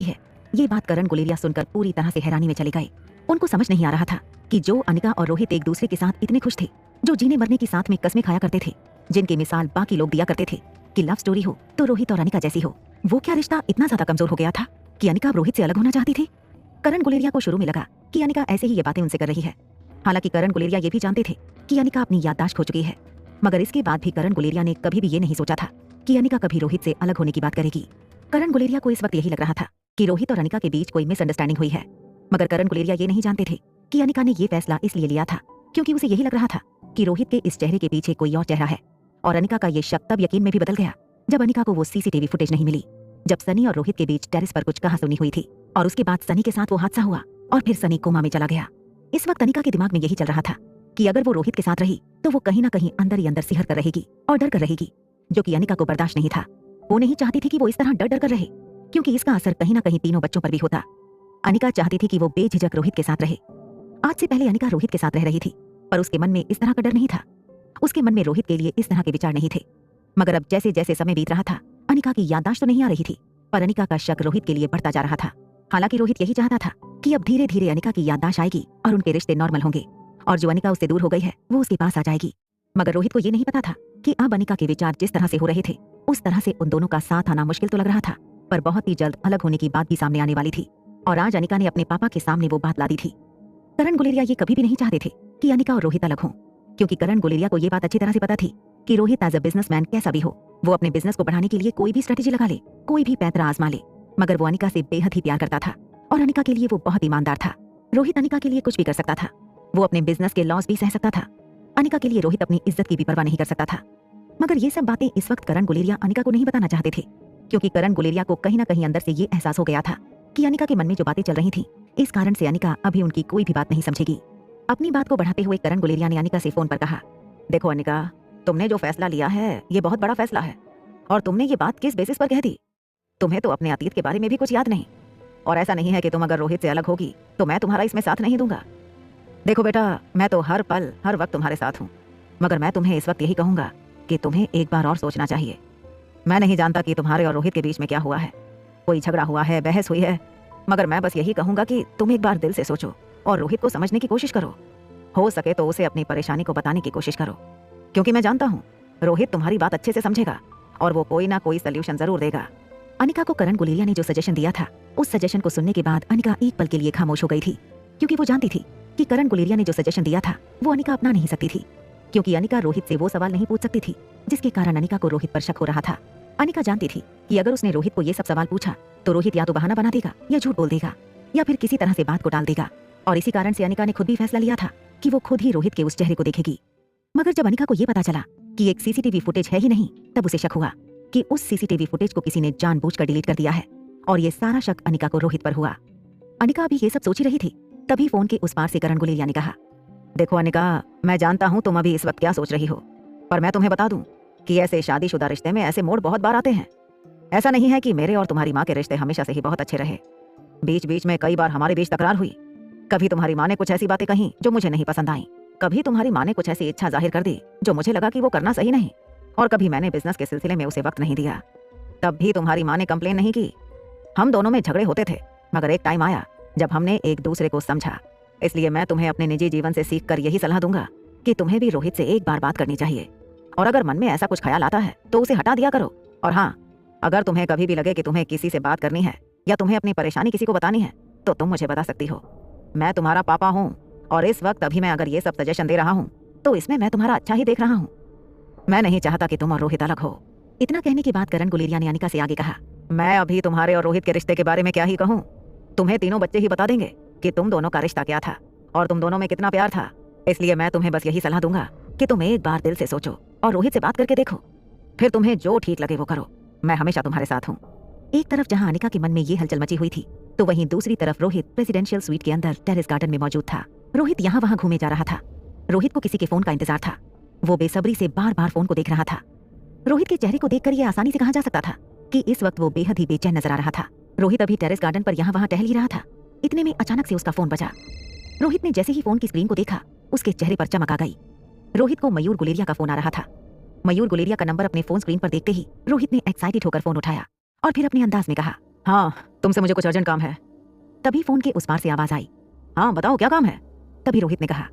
है। ये बात करण गुलेरिया सुनकर पूरी तरह से हैरानी में चले गए। उनको समझ नहीं आ रहा था कि जो अनिका और रोहित एक दूसरे के साथ इतने खुश थे, जो जीने मरने की साथ में कस्में खाया करते थे, जिनकी मिसाल बाकी लोग दिया करते थे कि लव स्टोरी हो तो रोहित और अनिका जैसी हो, वो क्या रिश्ता इतना ज्यादा कमजोर हो गया था कि अनिका अब रोहित से अलग होना चाहती थी। करण गुलेरिया को शुरू में लगा कि अनिका ऐसे ही ये बातें उनसे कर रही है। हालांकि करण गुलेरिया ये भी जानते थे कि अनिका अपनी याददाश्त खो चुकी है, मगर इसके बाद भी करण गुलेरिया ने कभी भी ये नहीं सोचा था कि अनिका कभी रोहित से अलग होने की बात करेगी। करण गुलेरिया को इस वक्त यही लग रहा था कि रोहित और अनिका के बीच कोई मिसअंडरस्टैंडिंग हुई है, मगर करण गुलेरिया ये नहीं जानते थे कि अनिका ने ये फैसला इसलिए लिया था क्योंकि उसे यही लग रहा था कि रोहित के इस चेहरे के पीछे कोई और चेहरा है। और अनिका का ये शक तब यकीन में भी बदल गया जब अनिका को वो सीसीटीवी फुटेज नहीं मिली, जब सनी और रोहित के बीच टेरेस पर कुछ कहासुनी हुई थी और उसके बाद सनी के साथ वो हादसा हुआ और फिर सनी कोमा में चला गया। इस वक्त अनिका के दिमाग में यही चल रहा था कि अगर वो रोहित के साथ रही तो वो कहीं ना कहीं अंदर ही अंदर सिहर कर रहेगी और डर कर रहेगी, जो कि अनिका को बर्दाश्त नहीं था। वो नहीं चाहती थी कि वो इस तरह डर डर कर रहे, क्योंकि इसका असर कहीं ना कहीं तीनों बच्चों पर भी होता। अनिका चाहती थी कि वो बेझिझक रोहित के साथ रहे। आज से पहले अनिका रोहित के साथ रह रही थी, पर उसके मन में इस तरह का डर नहीं था। उसके मन में रोहित के लिए इस तरह के विचार नहीं थे। मगर अब जैसे जैसे समय बीत रहा था, अनिका की याददाश्त तो नहीं आ रही थी, पर अनिका का शक रोहित के लिए बढ़ता जा रहा था। हालांकि रोहित यही चाहता था कि अब धीरे धीरे अनिका की याददाश्त आएगी और उनके रिश्ते नॉर्मल होंगे और जो अनिका उससे दूर हो गई है वो उसके पास आ जाएगी। मगर रोहित को ये नहीं पता था कि अब अनिका के विचार जिस तरह से हो रहे थे, उस तरह से उन दोनों का साथ आना मुश्किल तो लग रहा था, पर बहुत ही जल्द अलग होने की बात भी सामने आने वाली थी। और आज अनिका ने अपने पापा के सामने वो बात ला दी थी। करण गुलेरिया ये कभी भी नहीं चाहते थे कि अनिका और रोहित अलग हों, क्योंकि करण गुलेरिया को ये बात अच्छी तरह से पता थी कि रोहित एज अ बिजनेसमैन कैसा भी हो, वो अपने बिजनेस को बढ़ाने के लिए कोई भी स्ट्रेटेजी लगा ले, कोई भी पैंतरा आजमा ले, मगर वो अनिका से बेहद ही प्यार करता था और अनिका के लिए वो बहुत ईमानदार था। रोहित अनिका के लिए कुछ भी कर सकता था, वो अपने बिजनेस के लॉस भी सह सकता था। अनिका के लिए रोहित अपनी इज्जत की भी परवाह नहीं कर सकता था। मगर ये सब बातें इस वक्त करण गुलेरिया अनिका को नहीं बताना चाहते थे, क्योंकि करण गुलेरिया को कहीं ना कहीं अंदर से ये एहसास हो गया था कि अनिका के मन में जो बातें चल रही थी, इस कारण से अनिका अभी उनकी कोई भी बात नहीं समझेगी। अपनी बात को बढ़ाते हुए करण गुलेरिया ने अनिका से फोन पर कहा, देखो अनिका, तुमने जो फैसला लिया है ये बहुत बड़ा फैसला है, और तुमने ये बात किस बेसिस पर कह दी? तुम्हें तो अपने अतीत के बारे में भी कुछ याद नहीं, और ऐसा नहीं है कि तुम अगर रोहित से अलग होगी तो मैं तुम्हारा इसमें साथ नहीं दूंगा। देखो बेटा, मैं तो हर पल हर वक्त तुम्हारे साथ हूँ, मगर मैं तुम्हें इस वक्त यही कहूंगा कि तुम्हें एक बार और सोचना चाहिए। मैं नहीं जानता कि तुम्हारे और रोहित के बीच में क्या हुआ है, कोई झगड़ा हुआ है, बहस हुई है, मगर मैं बस यही कहूंगा कि तुम एक बार दिल से सोचो और रोहित को समझने की कोशिश करो। हो सके तो उसे अपनी परेशानी को बताने की कोशिश करो, क्योंकि मैं जानता हूँ रोहित तुम्हारी बात अच्छे से समझेगा और वो कोई ना कोई सल्यूशन जरूर देगा। अनिका को करण गुलेरिया ने जो सजेशन दिया था, उस सजेशन को सुनने के बाद अनिका एक पल के लिए खामोश हो गई थी, क्योंकि वो जानती थी कि करण गुलेरिया ने जो सजेशन दिया था वो अनिका अपना नहीं सकती थी, क्योंकि अनिका रोहित से वो सवाल नहीं पूछ सकती थी जिसके कारण अनिका को रोहित पर शक हो रहा था। अनिका जानती थी कि अगर उसने रोहित को ये सब सवाल पूछा तो रोहित या तो बहाना बना देगा या झूठ बोल देगा या फिर किसी तरह से बात को टाल देगा, और इसी कारण से अनिका ने खुद भी फैसला लिया था कि वो खुद ही रोहित के उस चेहरे को देखेगी। मगर जब अनिका को ये पता चला कि एक सीसीटीवी फुटेज है ही नहीं, तब उसे शक हुआ कि उस सीसीटीवी फुटेज को किसी ने जानबूझकर डिलीट कर दिया है, और ये सारा शक अनिका को रोहित पर हुआ। अनिका अभी ये सब सोच ही रही थी, तभी फोन के उस पार से करण गुलेरिया ने कहा, देखो अनिका, मैं जानता हूँ तुम अभी इस वक्त क्या सोच रही हो, पर मैं तुम्हें बता दूं कि ऐसे शादीशुदा रिश्ते में ऐसे मोड़ बहुत बार आते हैं। ऐसा नहीं है कि मेरे और तुम्हारी माँ के रिश्ते हमेशा से ही बहुत अच्छे रहे, बीच बीच में कई बार हमारे बीच तकरार हुई। कभी तुम्हारी माँ ने कुछ ऐसी बातें कही जो मुझे नहीं पसंद आई, कभी तुम्हारी माँ ने कुछ ऐसी इच्छा जाहिर कर दी जो मुझे लगा कि वो करना सही नहीं, और कभी मैंने बिजनेस के सिलसिले में उसे वक्त नहीं दिया, तब भी तुम्हारी माँ ने कंप्लेन नहीं की। हम दोनों में झगड़े होते थे, मगर एक टाइम आया जब हमने एक दूसरे को समझा। इसलिए मैं तुम्हें अपने निजी जीवन से सीख कर यही सलाह दूंगा कि तुम्हें भी रोहित से एक बार बात करनी चाहिए, और अगर मन में ऐसा कुछ ख्याल आता है तो उसे हटा दिया करो। और हाँ, अगर तुम्हें कभी भी लगे कि तुम्हें किसी से बात करनी है या तुम्हें अपनी परेशानी किसी को बतानी है तो तुम मुझे बता सकती हो। मैं तुम्हारा पापा हूँ, और इस वक्त अभी मैं अगर ये सब सजेशन दे रहा हूँ तो इसमें मैं तुम्हारा अच्छा ही देख रहा हूँ। मैं नहीं चाहता कि तुम और रोहित अलग हो। इतना कहने के बाद करण गुलेरिया ने अनिका से आगे कहा, मैं अभी तुम्हारे और रोहित के रिश्ते के बारे में क्या ही कहूँ, तुम्हें तीनों बच्चे ही बता देंगे कि तुम दोनों का रिश्ता क्या था और तुम दोनों में कितना प्यार था। इसलिए मैं तुम्हें बस यही सलाह दूंगा कि तुम एक बार दिल से सोचो और रोहित से बात करके देखो, फिर तुम्हें जो ठीक लगे वो करो। मैं हमेशा तुम्हारे साथ हूँ। एक तरफ जहाँ अनिका के मन में ये हलचल मची हुई थी, तो वहीं दूसरी तरफ रोहित प्रेसिडेंशियल स्वीट के अंदर टेरेस गार्डन में मौजूद था। रोहित यहाँ वहाँ घूमे जा रहा था। रोहित को किसी के फोन का इंतजार था। वो बेसब्री से बार बार फोन को देख रहा था। रोहित के चेहरे को देखकर ये आसानी से कहा जा सकता था कि इस वक्त वो बेहद ही बेचैन नजर आ रहा था। रोहित अभी टेरेस गार्डन पर यहाँ वहाँ टहल ही रहा था। इतने में अचानक से उसका फोन बजा। रोहित ने जैसे ही फोन की स्क्रीन को देखा, उसके चेहरे पर चमक आ गई। रोहित को मयूर गुलेरिया का फोन आ रहा था। मयूर गुलेरिया का नंबर अपने फोन स्क्रीन पर देखते ही रोहित ने एक्साइटेड होकर फोन उठाया और फिर अपने अंदाज में कहा, हाँ, तुमसे मुझे कुछ अर्जेंट काम है। तभी फोन के उस पार से आवाज आई, हाँ बताओ क्या काम है। तभी रोहित ने कहा,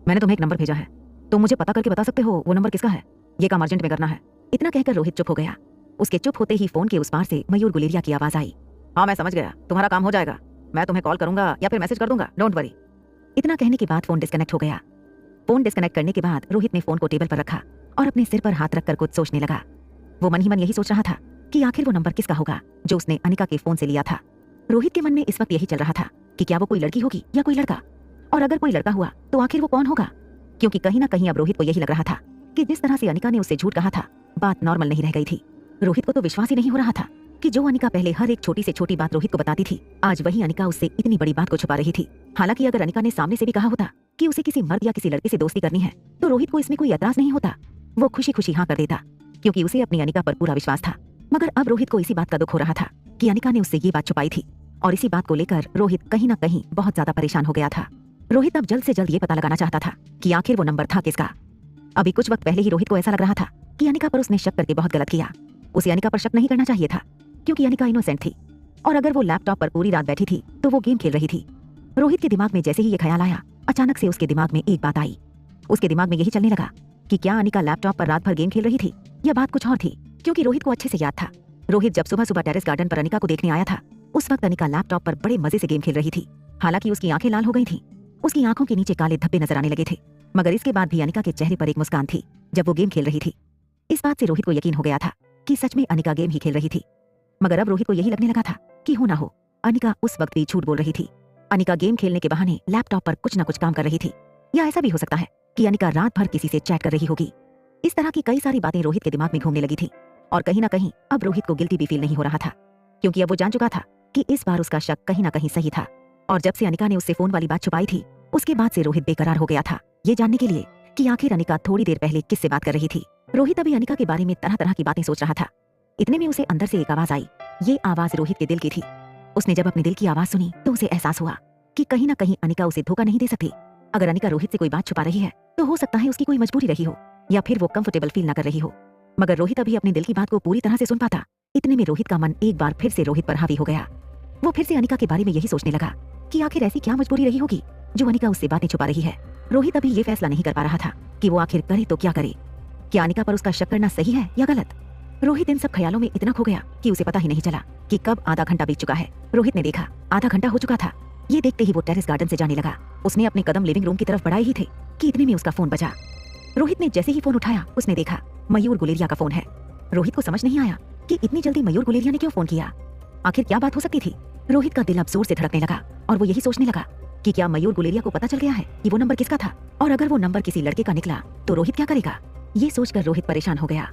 मैंने तुम्हें एक नंबर भेजा है, तुम मुझे पता करके बता सकते हो वो नंबर किसका है? ये काम अर्जेंट में करना है। इतना कहकर रोहित चुप हो गया। उसके चुप होते ही फोन के उस पार से मयूर गुलेरिया की आवाज आई, हाँ मैं समझ गया, तुम्हारा काम हो जाएगा, मैं तुम्हें कॉल करूंगा या फिर मैसेज कर दूंगा, डोंट वरी। इतना कहने के बाद फोन डिस्कनेक्ट हो गया। फोन डिस्कनेक्ट करने के बाद रोहित ने फोन को टेबल पर रखा और अपने सिर पर हाथ रखकर कुछ सोचने लगा। वो मन ही मन यही सोच रहा था कि आखिर वो नंबर किसका होगा जो उसने अनिका के फोन से लिया था। रोहित के मन में इस वक्त यही चल रहा था कि क्या वो कोई लड़की होगी या कोई लड़का, और अगर कोई लड़का हुआ तो आखिर वो कौन होगा? क्योंकि कहीं ना कहीं अब रोहित को यही लग रहा था कि जिस तरह से अनिका ने उससे झूठ कहा था, बात नॉर्मल नहीं रह गई थी। रोहित को तो विश्वास ही नहीं हो रहा था कि जो अनिका पहले हर एक छोटी से छोटी बात रोहित को बताती थी, आज वही अनिका उससे इतनी बड़ी बात को छुपा रही थी। हालांकि अगर अनिका ने सामने से भी कहा होता कि उसे किसी मर्द या किसी लड़के से दोस्ती करनी है तो रोहित को इसमें कोई एतराज नहीं होता, वो खुशी खुशी हाँ कर देता, क्योंकि उसे अपनी अनिका पर पूरा विश्वास था। मगर अब रोहित को इसी बात का दुख हो रहा था कि अनिका ने उससे ये बात छुपाई थी, और इसी बात को लेकर रोहित कहीं ना कहीं बहुत ज्यादा परेशान हो गया था। रोहित अब जल्द से जल्द ये पता लगाना चाहता था कि आखिर वो नंबर था किसका। अभी कुछ वक्त पहले ही रोहित को ऐसा लग रहा था कि अनिका पर उसने शक करके बहुत गलत किया। उसे अनिका पर शक नहीं करना चाहिए था, क्योंकि अनिका इनोसेंट थी, और अगर वो लैपटॉप पर पूरी रात बैठी थी तो वो गेम खेल रही थी। रोहित के दिमाग में जैसे ही ये ख्याल आया, अचानक से उसके दिमाग में एक बात आई। उसके दिमाग में यही चलने लगा कि क्या अनिका लैपटॉप पर रात भर गेम खेल रही थी या बात कुछ और थी, क्योंकि रोहित को अच्छे से याद था। रोहित जब सुबह सुबह टेरेस गार्डन पर अनिका को देखने आया था, उस वक्त अनिका लैपटॉप पर बड़े मजे से गेम खेल रही थी। हालांकि उसकी आंखें लाल हो गई थी, उसकी आंखों के नीचे काले धब्बे नजर आने लगे थे, मगर इसके बाद भी अनिका के चेहरे पर एक मुस्कान थी जब वो गेम खेल रही थी। इस बात से रोहित को यकीन हो गया था कि सच में अनिका गेम ही खेल रही थी। मगर अब रोहित को यही लगने लगा था कि हो ना हो अनिका उस वक्त भी झूठ बोल रही थी। अनिका गेम खेलने के बहाने लैपटॉप पर कुछ न कुछ काम कर रही थी, या ऐसा भी हो सकता है कि अनिका रात भर किसी से चैट कर रही होगी। इस तरह की कई सारी बातें रोहित के दिमाग में घूमने लगी थी, और कहीं ना कहीं अब रोहित को गिल्टी भी फील नहीं हो रहा था, क्योंकि अब वो जान चुका था कि इस बार उसका शक कहीं ना कहीं सही था। और जब से अनिका ने उससे फोन वाली बात छुपाई थी, उसके बाद से रोहित बेकरार हो गया था ये जानने के लिए कि आखिर अनिका थोड़ी देर पहले किससे बात कर रही थी। रोहित अभी अनिका के बारे में तरह तरह की बातें सोच रहा था। इतने में उसे अंदर से एक आवाज आई। ये आवाज रोहित के दिल की थी। उसने जब अपने दिल की आवाज सुनी तो उसे एहसास हुआ कि कहीं ना कहीं अनिका उसे धोखा नहीं दे सकती। अगर अनिका रोहित से कोई बात छुपा रही है तो हो सकता है उसकी कोई मजबूरी रही हो, या फिर वो कंफर्टेबल फील ना कर रही हो। मगर रोहित अभी अपने दिल की बात को पूरी तरह से सुन पाता। इतने में रोहित का मन एक बार फिर से रोहित पर हावी हो गया। वो फिर से अनिका के बारे में यही सोचने लगा कि आखिर ऐसी क्या मजबूरी रही होगी जो अनिका उससे बातें छुपा रही है। रोहित अभी ये फैसला नहीं कर पा रहा था कि वो आखिर करे तो क्या करे। क्या अनिका पर उसका शक करना सही है या गलत? रोहित इन सब ख्यालों में इतना खो गया कि उसे पता ही नहीं चला कि कब आधा घंटा बीत चुका है। रोहित ने देखा आधा घंटा हो चुका था। ये देखते ही वो टेरेस गार्डन से जाने लगा। उसने अपने कदम लिविंग रूम की तरफ बढ़ाए ही थे कि इतने में उसका फोन बजा। रोहित ने जैसे ही फोन उठाया उसने देखा मयूर गुलेरिया का फोन है। रोहित को समझ नहीं आया कि इतनी जल्दी मयूर गुलेरिया ने क्यों फोन किया। आखिर क्या बात हो सकती थी? रोहित का दिल अब जोर से धड़कने लगा और वो यही सोचने लगा कि क्या मयूर गुलेरिया को पता चल गया है कि वो नंबर किसका था, और अगर वो नंबर किसी लड़के का निकला तो रोहित क्या करेगा। ये सोचकर रोहित परेशान हो गया।